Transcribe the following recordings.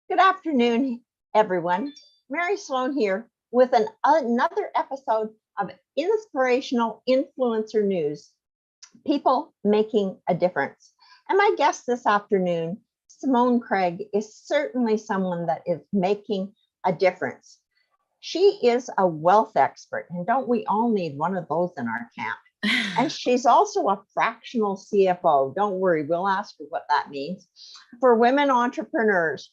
Good afternoon, everyone. Mary Sloan here with another episode of Inspirational Influencer News, People Making a Difference. And my guest this afternoon, Simone Craig, is certainly someone that is making a difference. She is a wealth expert, and don't we all need one of those in our camp? And she's also a fractional CFO. Don't worry, we'll ask her what that means for women entrepreneurs.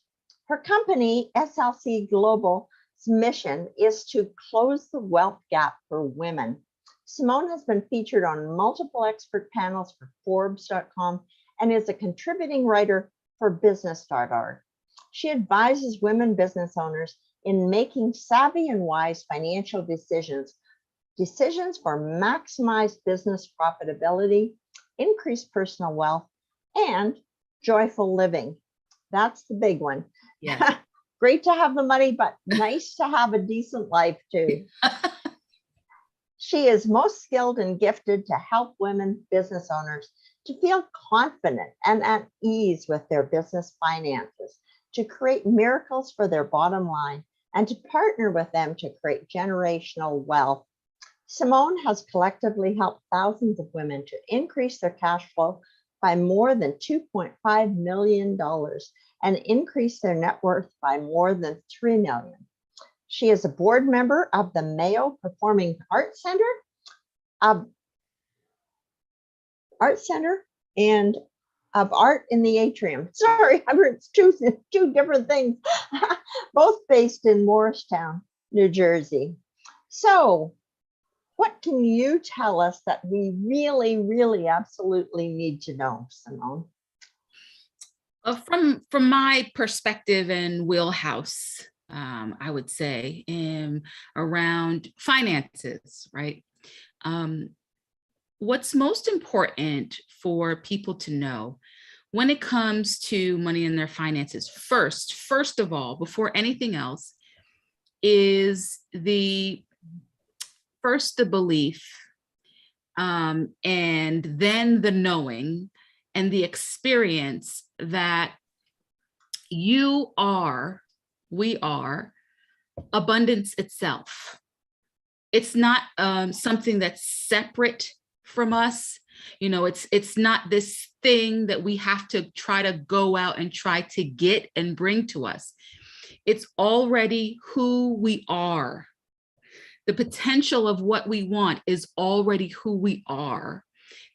Her company, SLC Global's mission is to close the wealth gap for women. Simone has been featured on multiple expert panels for Forbes.com and is a contributing writer for Business.org. She advises women business owners in making savvy and wise financial decisions for maximized business profitability, increased personal wealth, and joyful living. That's the big one. Yeah. Great to have the money, but nice to have a decent life too. She is most skilled and gifted to help women business owners to feel confident and at ease with their business finances, to create miracles for their bottom line, and to partner with them to create generational wealth. Simone has collectively helped thousands of women to increase their cash flow by more than $2.5 million and increase their net worth by more than $3 million. She is a board member of the Mayo Performing Arts Center, and of Art in the Atrium. Sorry, I heard two different things, both based in Morristown, New Jersey. So, what can you tell us that we really, really absolutely need to know, Simone? From my perspective and wheelhouse, I would say, around finances, right? What's most important for people to know when it comes to money and their finances, first of all, before anything else, is the belief, and then the knowing and the experience that we are abundance itself. It's not something that's separate from us. You know, it's not this thing that we have to try to go out and try to get and bring to us. It's already who we are. The potential of what we want is already who we are.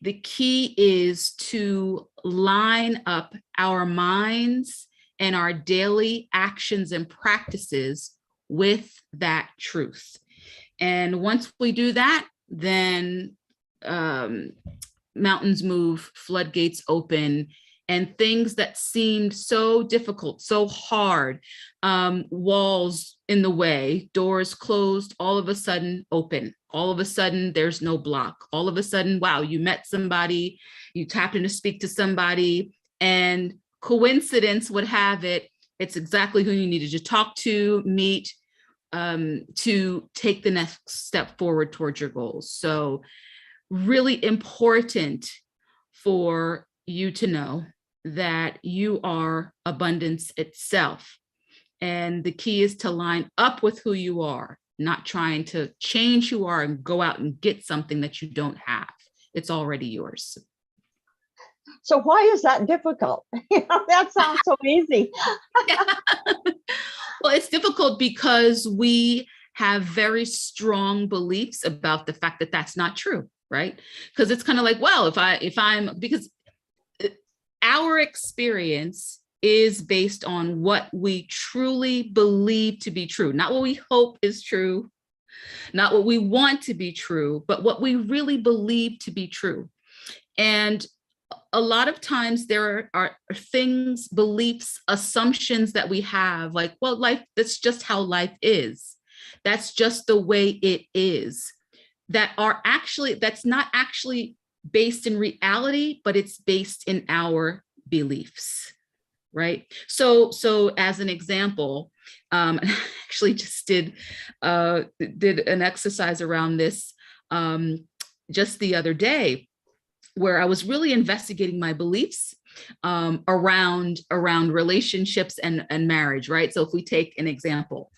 The key is to line up our minds and our daily actions and practices with that truth. And once we do that, then mountains move, floodgates open, and things that seemed so difficult, so hard, walls in the way, doors closed, all of a sudden open. All of a sudden, there's no block. All of a sudden, wow, you met somebody, you tapped in to speak to somebody, and coincidence would have it, it's exactly who you needed to talk to, meet, to take the next step forward towards your goals. So really important for you to know that you are abundance itself. And the key is to line up with who you are, not trying to change who you are and go out and get something that you don't have. It's already yours. So why is that difficult? That sounds so easy. Well, it's difficult because we have very strong beliefs about the fact that that's not true, right? Because it's kind of like, well, because our experience is based on what we truly believe to be true, not what we hope is true, not what we want to be true, but what we really believe to be true. And a lot of times there are things, beliefs, assumptions that we have, like, well, life, that's just how life is. That's just the way it is. That's not actually based in reality, but it's based in our beliefs, right? So as an example, I actually just did an exercise around this just the other day. where I was really investigating my beliefs around relationships and marriage, right? So if we take an example,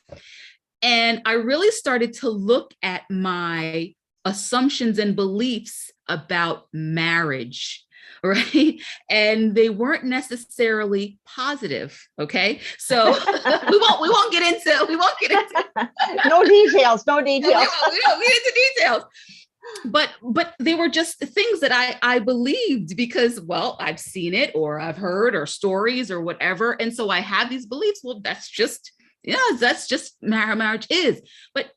and I really started to look at my assumptions and beliefs about marriage, right? And they weren't necessarily positive. Okay. So we won't get into No details, no we details. don't get into details. But they were just things that I believed because, well, I've seen it or I've heard or stories or whatever. And so I have these beliefs. Well, that's just how marriage is. But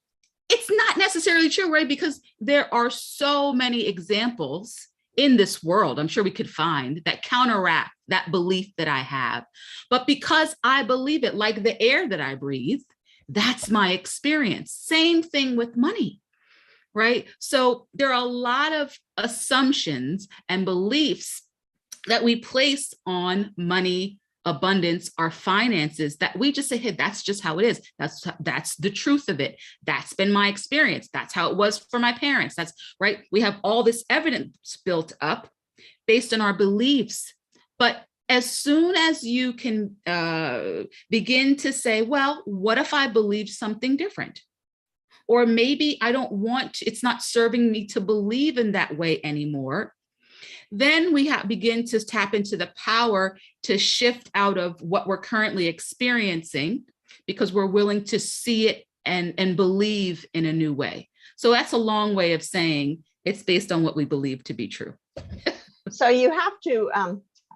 it's not necessarily true, right? Because there are so many examples in this world, I'm sure we could find, that counteract that belief that I have. But because I believe it, like the air that I breathe, that's my experience. Same thing with money, right? So there are a lot of assumptions and beliefs that we place on money, abundance, our finances, that we just say, hey, that's just how it is. That's the truth of it. That's been my experience. That's how it was for my parents. That's right. We have all this evidence built up based on our beliefs. But as soon as you can begin to say, well, what if I believe something different? Or maybe I don't want to, it's not serving me to believe in that way anymore. Then we begin to tap into the power to shift out of what we're currently experiencing because we're willing to see it and believe in a new way. So that's a long way of saying it's based on what we believe to be true. So you have to,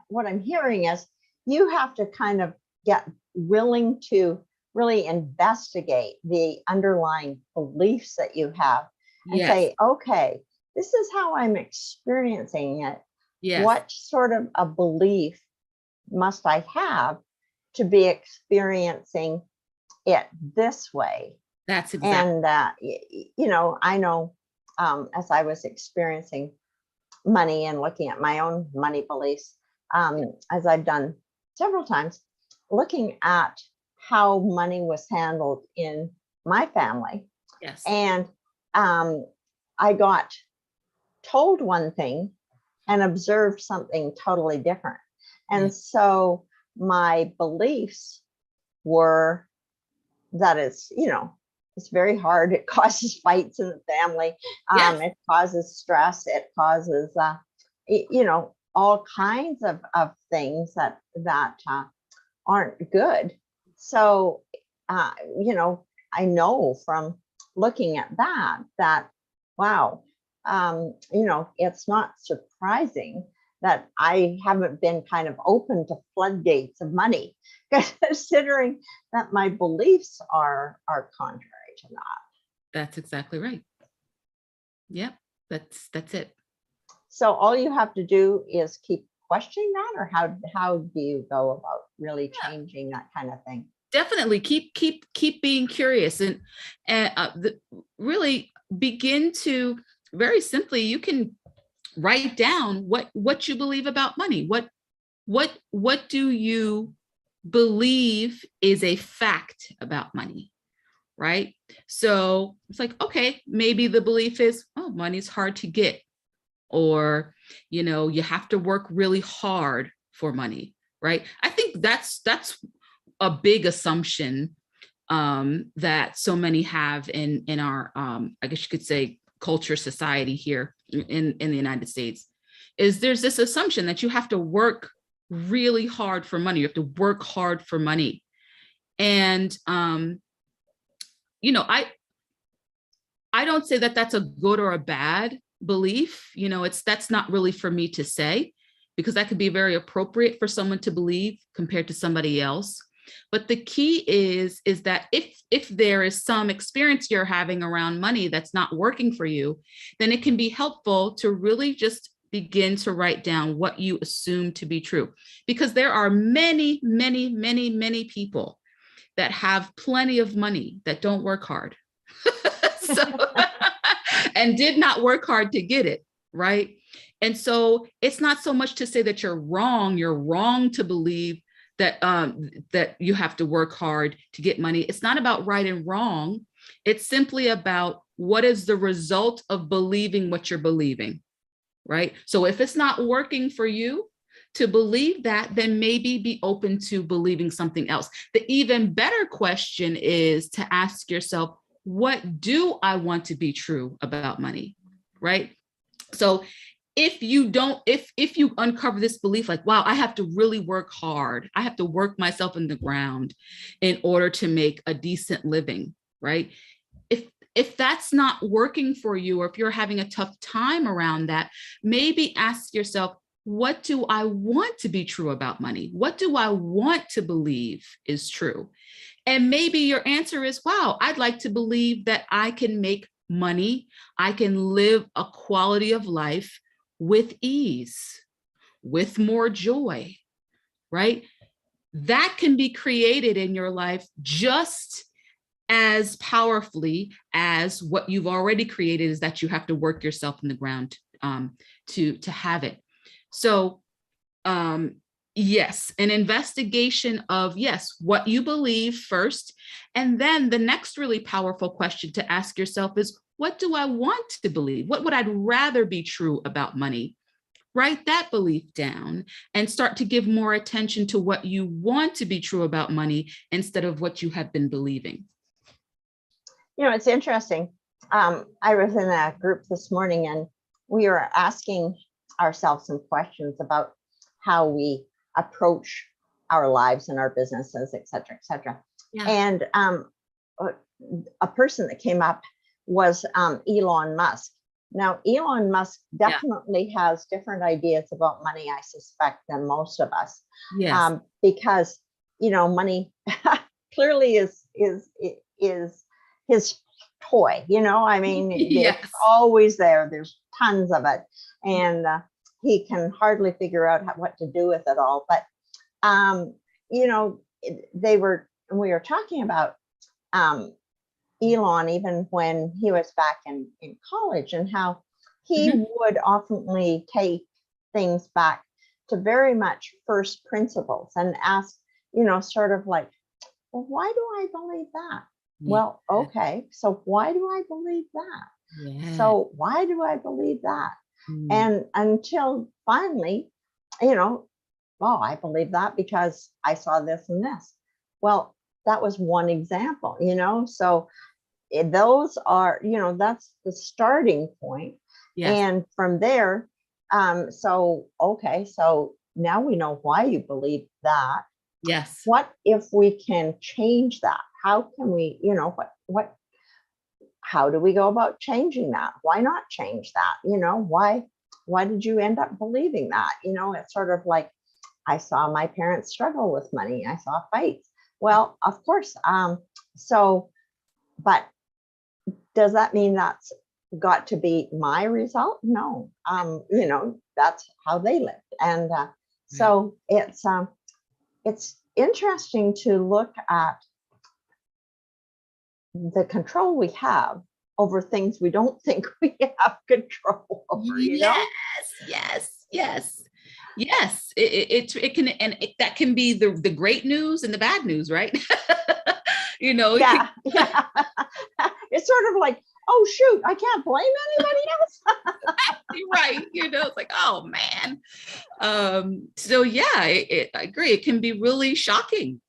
what I'm hearing is you have to kind of get willing to really investigate the underlying beliefs that you have and say, okay, this is how I'm experiencing it. Yes. What sort of a belief must I have to be experiencing it this way? That's exactly. And, I know as I was experiencing money and looking at my own money beliefs, as I've done several times, looking at how money was handled in my family. Yes. And I got told one thing and observed something totally different. And so my beliefs were that it's very hard. It causes fights in the family. It causes stress. It causes, all kinds of things that aren't good. So, I know from looking at that, wow, it's not surprising that I haven't been kind of open to floodgates of money, considering that my beliefs are contrary to that. That's exactly right. Yep, that's it. So all you have to do is keep questioning that, or how do you go about really changing that kind of thing? Definitely keep being curious and really begin to, very simply, you can write down what you believe about money. What do you believe is a fact about money, right? So it's like, okay, maybe the belief is, oh, money's hard to get, or you have to work really hard for money, right? I think that's a big assumption that so many have in our I guess you could say culture, society here in the United States, is there's this assumption that you have to work really hard for money. You have to work hard for money. And I don't say that that's a good or a bad belief. That's not really for me to say, because that could be very appropriate for someone to believe compared to somebody else. But the key is that if there is some experience you're having around money that's not working for you, then it can be helpful to really just begin to write down what you assume to be true. Because there are many, many, many, many people that have plenty of money that don't work hard. And did not work hard to get it, right? And so it's not so much to say that you're wrong to believe that you have to work hard to get money. It's not about right and wrong. It's simply about what is the result of believing what you're believing, right? So if it's not working for you to believe that, then maybe be open to believing something else. The even better question is to ask yourself, what do I want to be true about money, right? So if you don't, if you uncover this belief, like, wow, I have to really work hard, I have to work myself in the ground in order to make a decent living, right? If that's not working for you, or if you're having a tough time around that, maybe ask yourself, what do I want to be true about money? What do I want to believe is true? And maybe your answer is, wow, I'd like to believe that I can make money, I can live a quality of life with ease, with more joy, right? That can be created in your life just as powerfully as what you've already created, is that you have to work yourself in the ground to have it. So yes, an investigation of, yes, what you believe first. And then the next really powerful question to ask yourself is, what do I want to believe? What would I rather be true about money? Write that belief down and start to give more attention to what you want to be true about money instead of what you have been believing. You know, it's interesting. I was in a group this morning and we were asking ourselves some questions about how we approach our lives and our businesses, et cetera, et cetera. Yeah. And a person that came up was Elon Musk. Now, Elon Musk definitely has different ideas about money, I suspect, than most of us. Yes. Because, you know, money clearly is his toy, you know, I mean, Yes. it's always there. There's tons of it. And he can hardly figure out what to do with it all. But, you know, we were talking about Elon, even when he was back in college, and how he would often take things back to very much first principles and ask, you know, sort of like, well, why do I believe that? Well, okay, so why do I believe that? Yeah. So why do I believe that? And until finally, you know, oh, I believe that because I saw this and this. Well, that was one example, you know, so those are, you know, that's the starting point. Yes. And from there, so, okay, so now we know why you believe that. Yes. What if we can change that? How can we, you know, how do we go about changing that? Why not change that? You know, why did you end up believing that? You know, it's sort of like, I saw my parents struggle with money. I saw fights. Well, of course. So, but does that mean that's got to be my result? No. You know, that's how they lived. And so it's interesting to look at the control we have over things we don't think we have control over, you know? Yes. It can, and that can be the great news and the bad news, right? You know, yeah. It's sort of like, oh shoot, I can't blame anybody else. Right. You know, it's like, oh man. So yeah, I agree. It can be really shocking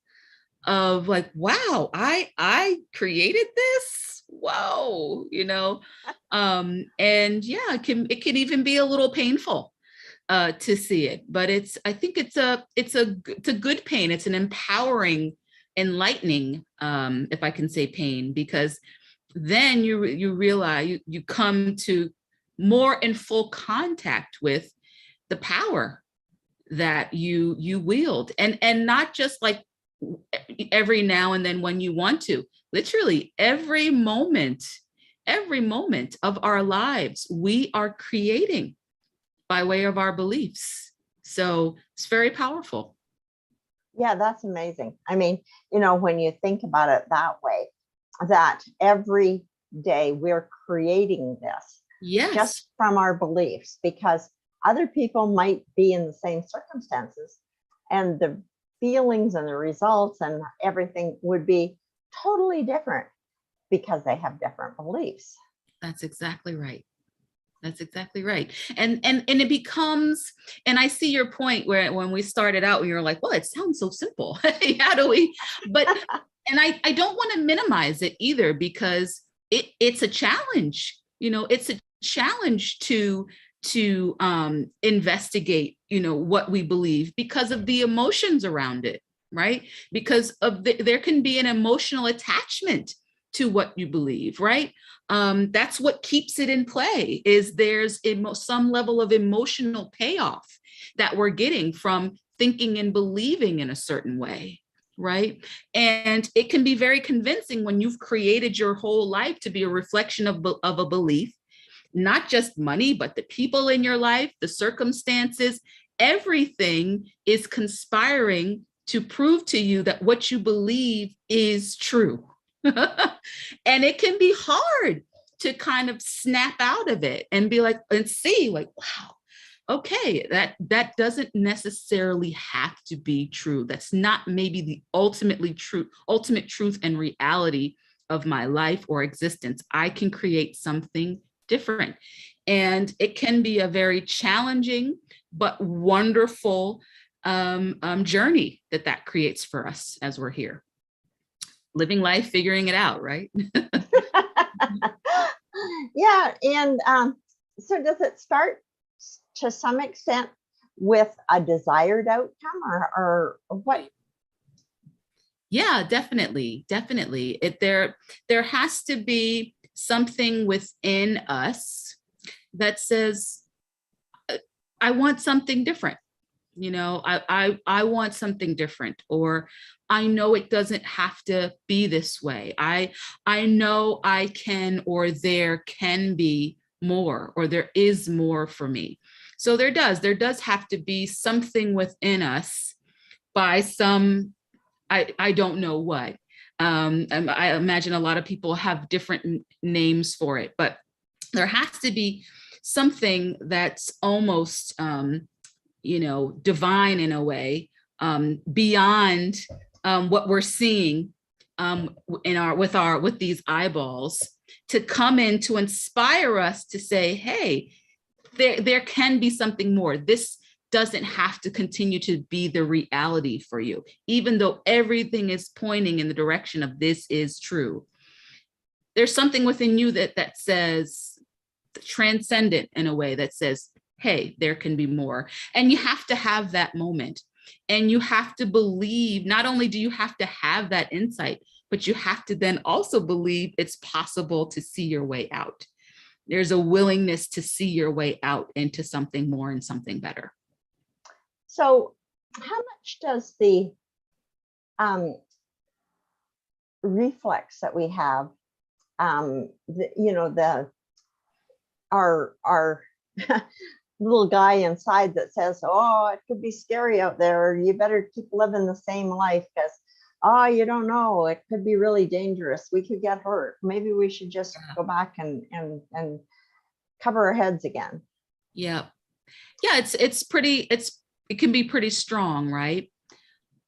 of like, wow, I created this. Whoa, you know. And yeah, it can even be a little painful to see it, but I think it's a good pain. It's an empowering, enlightening, if I can say pain, because then you realize you come to more in full contact with the power that you wield, and not just like every now and then when you want to. Literally every moment of our lives we are creating by way of our beliefs. So it's very powerful. Yeah, that's amazing. I mean, you know, when you think about it that way, that every day we're creating this Yes. just from our beliefs, because other people might be in the same circumstances and the feelings and the results and everything would be totally different because they have different beliefs. That's exactly right. That's exactly right. And it becomes, and I see your point where when we started out, we were like, well, it sounds so simple. How do we, but, and I don't want to minimize it either, because it's a challenge. It's a challenge to investigate, what we believe, because of the emotions around it, right? Because of there can be an emotional attachment to what you believe, right? That's what keeps it in play, is there's some level of emotional payoff that we're getting from thinking and believing in a certain way, right? And it can be very convincing when you've created your whole life to be a reflection of a belief, not just money, but the people in your life, the circumstances, everything is conspiring to prove to you that what you believe is true. And it can be hard to kind of snap out of it and be like, and see like, wow, okay, that doesn't necessarily have to be true. That's not maybe the ultimate truth and reality of my life or existence. I can create something different. And it can be a very challenging but wonderful journey that creates for us as we're here. Living life, figuring it out, right? Yeah. And so does it start to some extent with a desired outcome, or what? Yeah, definitely. There has to be something within us that says, I want something different. I want something different, or I know it doesn't have to be this way. I know I can, or there can be more, or there is more for me. So there does have to be something within us by some, I don't know what. I imagine a lot of people have different names for it, but there has to be something that's almost divine in a way, beyond what we're seeing with these eyeballs, to come in to inspire us to say, hey, there can be something more. This doesn't have to continue to be the reality for you, even though everything is pointing in the direction of this is true. There's something within you that says, transcendent in a way, that says, hey, there can be more. And you have to have that moment. And you have to believe, not only do you have to have that insight, but you have to then also believe it's possible to see your way out. There's a willingness to see your way out into something more and something better. So how much does the reflex that we have, our little guy inside that says, oh, it could be scary out there, you better keep living the same life because, oh, you don't know, it could be really dangerous, we could get hurt, maybe we should just go back and cover our heads again. Yeah, it can be pretty strong, right?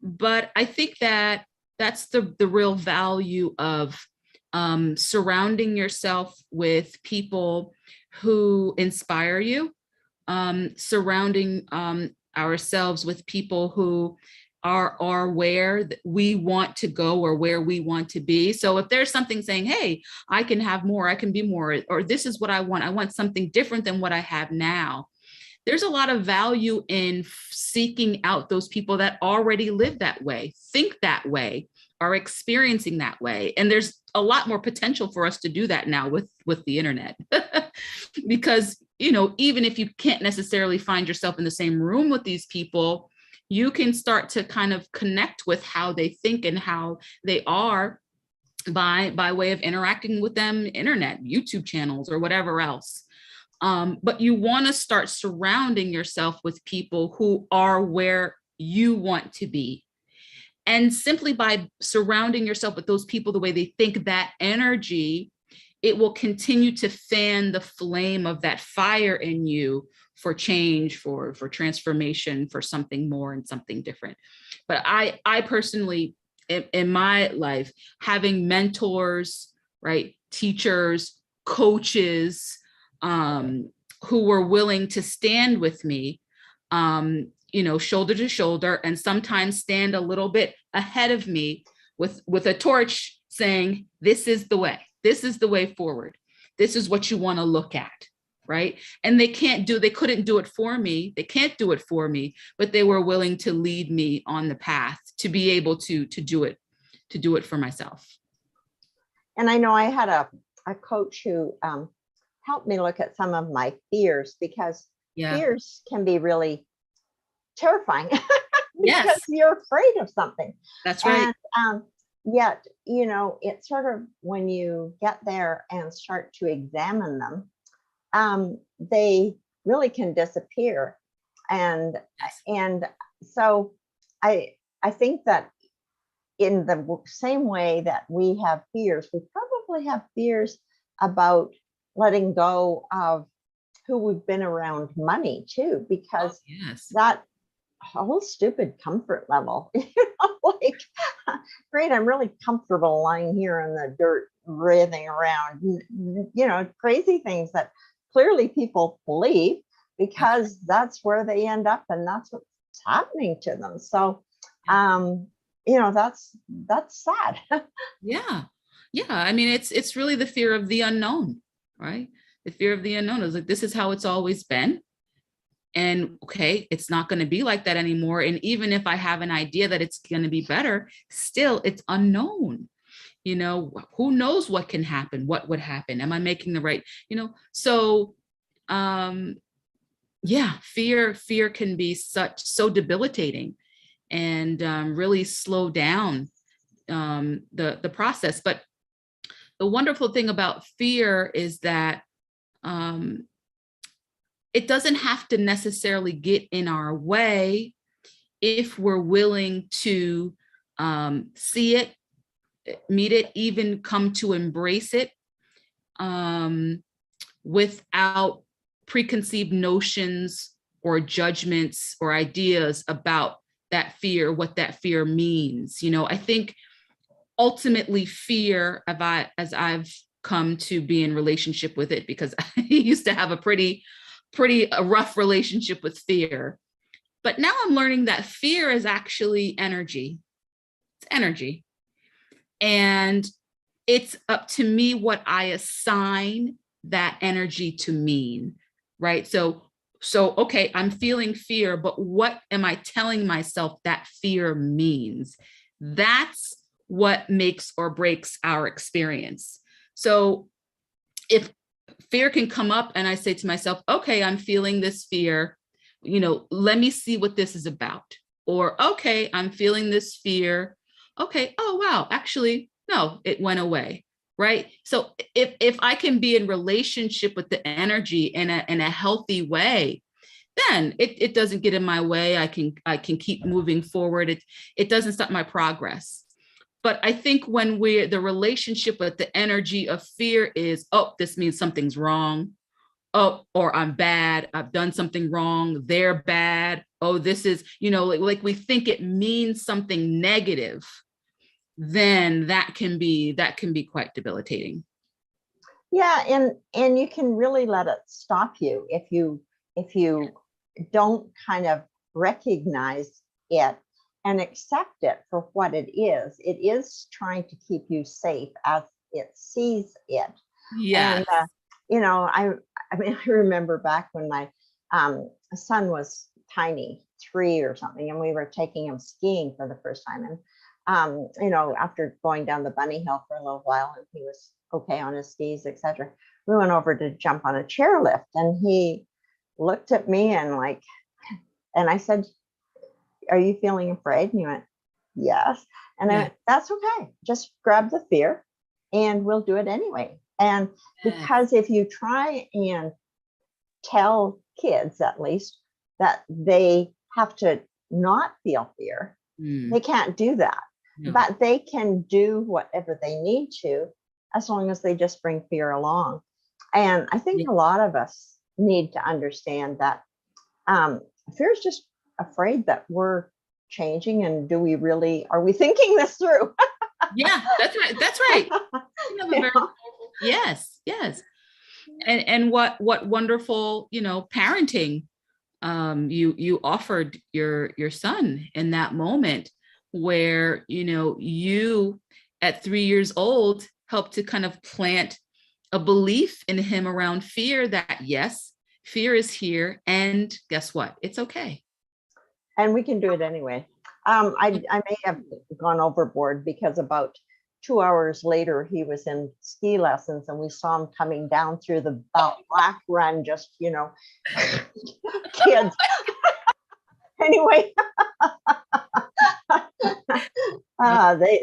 But I think that's the real value of surrounding yourself with people who inspire you, surrounding ourselves with people who are where we want to go or where we want to be. So if there's something saying, hey, I can have more, I can be more, or this is what I want something different than what I have now, there's a lot of value in seeking out those people that already live that way, think that way, are experiencing that way. And there's a lot more potential for us to do that now with the internet. Because, even if you can't necessarily find yourself in the same room with these people, you can start to kind of connect with how they think and how they are by way of interacting with them, internet, YouTube channels, or whatever else. But you want to start surrounding yourself with people who are where you want to be. And simply by surrounding yourself with those people the way they think, that energy, it will continue to fan the flame of that fire in you for change, for transformation, for something more and something different. But I personally, in my life, having mentors, right, teachers, coaches, who were willing to stand with me, shoulder to shoulder, and sometimes stand a little bit ahead of me with a torch saying, this is the way forward. This is what you want to look at. Right. And they couldn't do it for me. They can't do it for me, but they were willing to lead me on the path to be able to do it for myself. And I know I had a coach who helped me look at some of my fears, because fears can be really terrifying because you're afraid of something. That's right. And yet, it's sort of when you get there and start to examine them, they really can disappear. And so I think that in the same way that we have fears, we probably have fears about letting go of who we've been around money too, because that whole stupid comfort level, like, great, I'm really comfortable lying here in the dirt, writhing around, crazy things that clearly people believe, because that's where they end up and that's what's happening to them. So, that's sad. Yeah. I mean, it's really the fear of the unknown, right? The fear of the unknown is like, this is how it's always been. And okay, it's not going to be like that anymore. And even if I have an idea that it's going to be better, still it's unknown. Who knows what can happen? What would happen? Am I making the right, So, fear can be so debilitating and really slow down the process. But the wonderful thing about fear is that it doesn't have to necessarily get in our way if we're willing to see it, meet it, even come to embrace it without preconceived notions or judgments or ideas about that fear, what that fear means. I think ultimately fear, as I've come to be in relationship with it, because I used to have a pretty rough relationship with fear. But now I'm learning that fear is actually energy. It's energy. And it's up to me what I assign that energy to mean, right? So okay, I'm feeling fear, but what am I telling myself that fear means? That's what makes or breaks our experience. So if fear can come up and I say to myself, okay, I'm feeling this fear, let me see what this is about. Or, okay, I'm feeling this fear. Okay, oh, wow, actually, no, it went away, right? So if I can be in relationship with the energy in a healthy way, then it doesn't get in my way. I can keep moving forward. It doesn't stop my progress. But I think when the relationship with the energy of fear is, oh, this means something's wrong. Oh, or I'm bad. I've done something wrong. They're bad. Oh, this is, like we think it means something negative, then that can be quite debilitating. Yeah. And you can really let it stop you if you don't kind of recognize it and accept it for what it is. It is trying to keep you safe as it sees it. Yeah. And, I remember back when my son was tiny, 3 or something, and we were taking him skiing for the first time. And, after going down the bunny hill for a little while and he was okay on his skis, etc., we went over to jump on a chairlift, and he looked at me and I said, "Are you feeling afraid?" And he went, "Yes." And I went, "That's okay. Just grab the fear and we'll do it anyway." And because if you try and tell kids, at least, that they have to not feel fear, they can't do that. No. But they can do whatever they need to, as long as they just bring fear along. And I think a lot of us need to understand that fear is just afraid that we're changing, and are we thinking this through? Yeah, that's right. Yes. And what wonderful, parenting you offered your son in that moment, where you at 3 years old helped to kind of plant a belief in him around fear, that yes, fear is here, and guess what, it's okay. And we can do it anyway. I may have gone overboard, because about 2 hours later, he was in ski lessons and we saw him coming down through the black run, just, kids. Anyway,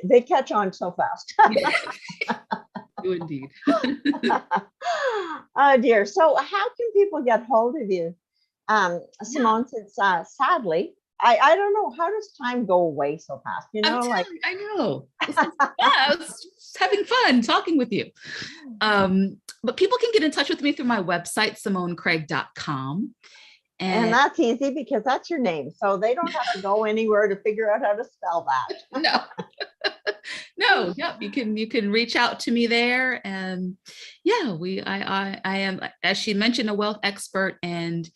they catch on so fast. Do indeed. Oh dear. So how can people get hold of you? Simone, since sadly, I don't know, how does time go away so fast? I know. I was having fun talking with you. But people can get in touch with me through my website, simonecraig.com. And that's easy, because that's your name. So they don't have to go anywhere to figure out how to spell that. No, you can reach out to me there. And yeah, I am, as she mentioned, a wealth expert, and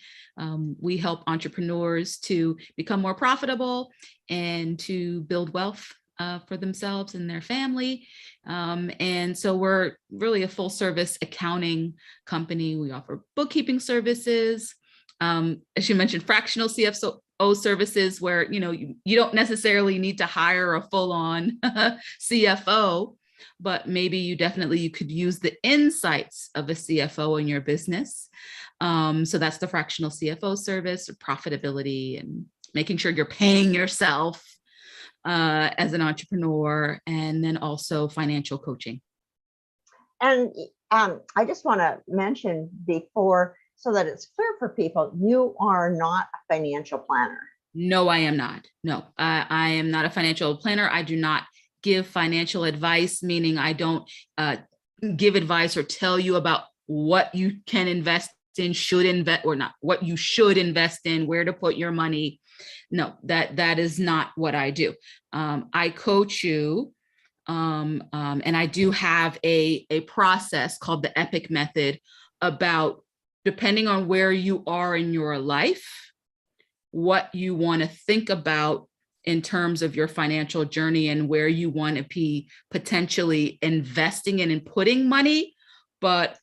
we help entrepreneurs to become more profitable and to build wealth for themselves and their family. And so we're really a full service accounting company. We offer bookkeeping services. As you mentioned, fractional CFO services, where you don't necessarily need to hire a full-on CFO, but maybe you could use the insights of a CFO in your business. So that's the fractional CFO service, profitability, and making sure you're paying yourself as an entrepreneur, and then also financial coaching. And I just want to mention before, so that it's clear for people, you are not a financial planner. No, I am not. No, I am not a financial planner. I do not give financial advice, meaning I don't give advice or tell you about what you can invest in, should invest or not, what you should invest in, where to put your money. No, that is not what I do. I coach you, and I do have a process called the E.P.P.I.C method, about, depending on where you are in your life, what you want to think about in terms of your financial journey, and where you want to be potentially investing in and putting money. But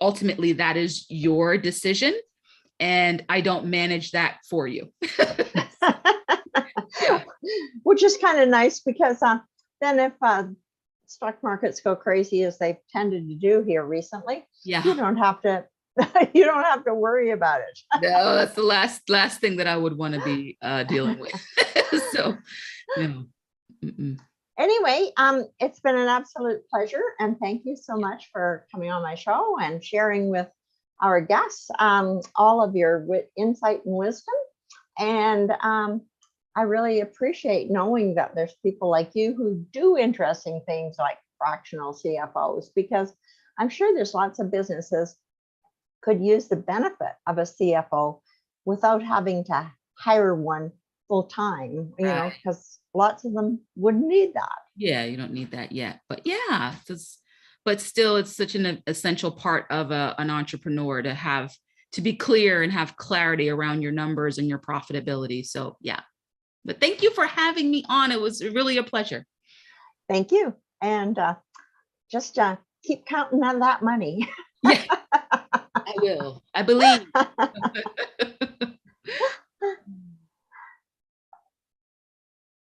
ultimately, that is your decision, and I don't manage that for you. Yeah. Which is kind of nice, because then if stock markets go crazy, as they've tended to do here recently, Yeah, you don't have to you don't have to worry about it. No, that's the last thing that I would want to be dealing with. So, no. Anyway, it's been an absolute pleasure, and thank you so much for coming on my show and sharing with our guests all of your insight and wisdom. And I really appreciate knowing that there's people like you who do interesting things like fractional CFOs, because I'm sure there's lots of businesses could use the benefit of a CFO without having to hire one full time, because lots of them wouldn't need that. Yeah, you don't need that yet, but yeah, but still, it's such an essential part of an entrepreneur to be clear and have clarity around your numbers and your profitability. So yeah, but thank you for having me on. It was really a pleasure. Thank you. And just keep counting on that money. Yeah, I will. I believe.